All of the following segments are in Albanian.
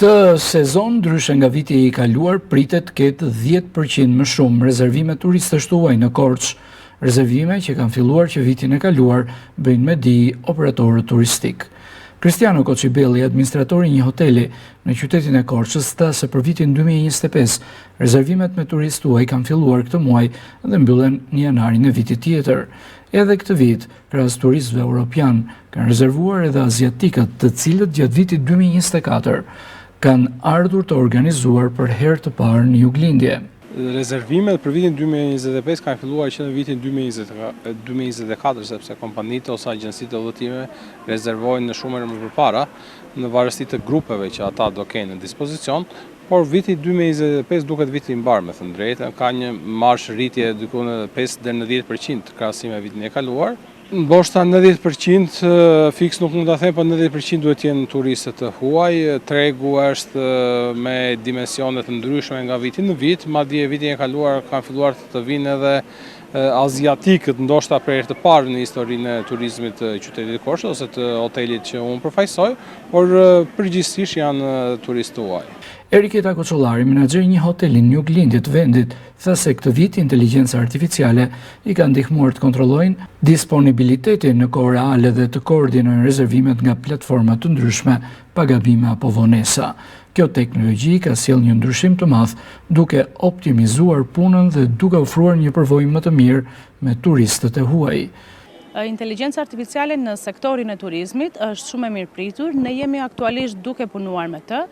Këtë sezon, ndryshe nga viti i kaluar, pritet ketë 10% më shumë rezervime turistësh të huaj në Korçë, rezervime që kanë filluar që vitin e kaluar bëjnë me di operatorët turistik. Cristiano Kocibelli, administratori i një hoteli në qytetin e Korçës, tha se për vitin 2025 rezervimet me turistë huaj kanë filluar këtë muaj dhe mbyllen në janarin e vitit tjetër. Edhe këtë vit, krahas turistëve europian, kanë rezervuar edhe aziatikët, të cilët gjatë vitit 2024 kanë ardhur të organizuar për herë të parë në juglindje. Rezervimet për vitin 2025 kanë filluar që në vitin 2024, sepse kompanitë ose agjensitë e udhëtimeve rezervojnë në shumë më përpara, në varësi të grupeve që ata do kenë në dispozicion, por viti 2025 duket viti i mbar, me thënë drejtën, ka një marsh rritje diku në 5 deri në 10% krahasim me vitin e kaluar. Ndoshta 90% fiks nuk mund ta them, por 90% duhet të jenë turistët të huaj. Tregu është me dimensione të ndryshme nga viti në vit, madje vitin e kaluar kanë filluar të vinë edhe aziatikët, ndoshta për herë të parë në historinë e turizmit të qytetit të Korçës ose të hotelit që unë përfaqësoj, por përgjithsisht janë turistë të huaj. Eriketa Koçollari, menaxher i një hoteli në juglindje të vendit, tha se këtë vit inteligjenca artificiale i ka ndihmuar të kontrollojnë disponibilitetin në kohë reale dhe të koordinojnë rezervimet nga platforma të ndryshme pa gabime apo vonesa. Kjo teknologji ka sjellë një ndryshim të madh, duke optimizuar punën dhe duke ofruar një përvojë më të mirë me turistët e huaj. Inteligjenca artificiale në sektorin e turizmit është shumë e mirëpritur. Ne jemi aktualisht duke punuar me të,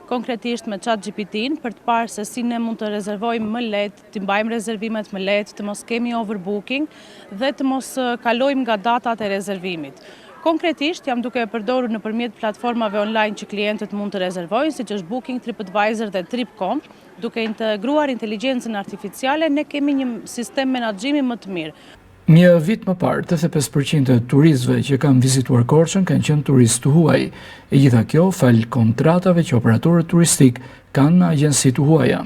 konkretisht me ChatGPT-n, për të parë se si ne mund të rezervojmë më lehtë, të mbajmë rezervimet më lehtë, të mos kemi overbooking dhe të mos kalojmë nga datat e rezervimit. Konkretisht jam duke e përdorur nëpërmjet platformave online që klientët mund të rezervojnë, siç është Booking, TripAdvisor dhe Trip.com. Duke integruar inteligjencën artificiale, ne kemi një sistem menaxhimi më të mirë. Një vit më parë, 85% e turistëve që kanë vizituar Korçën kanë qenë turistë të huaj. E gjitha kjo fal kontratave që operatorët turistik kanë me agjensi të huaja.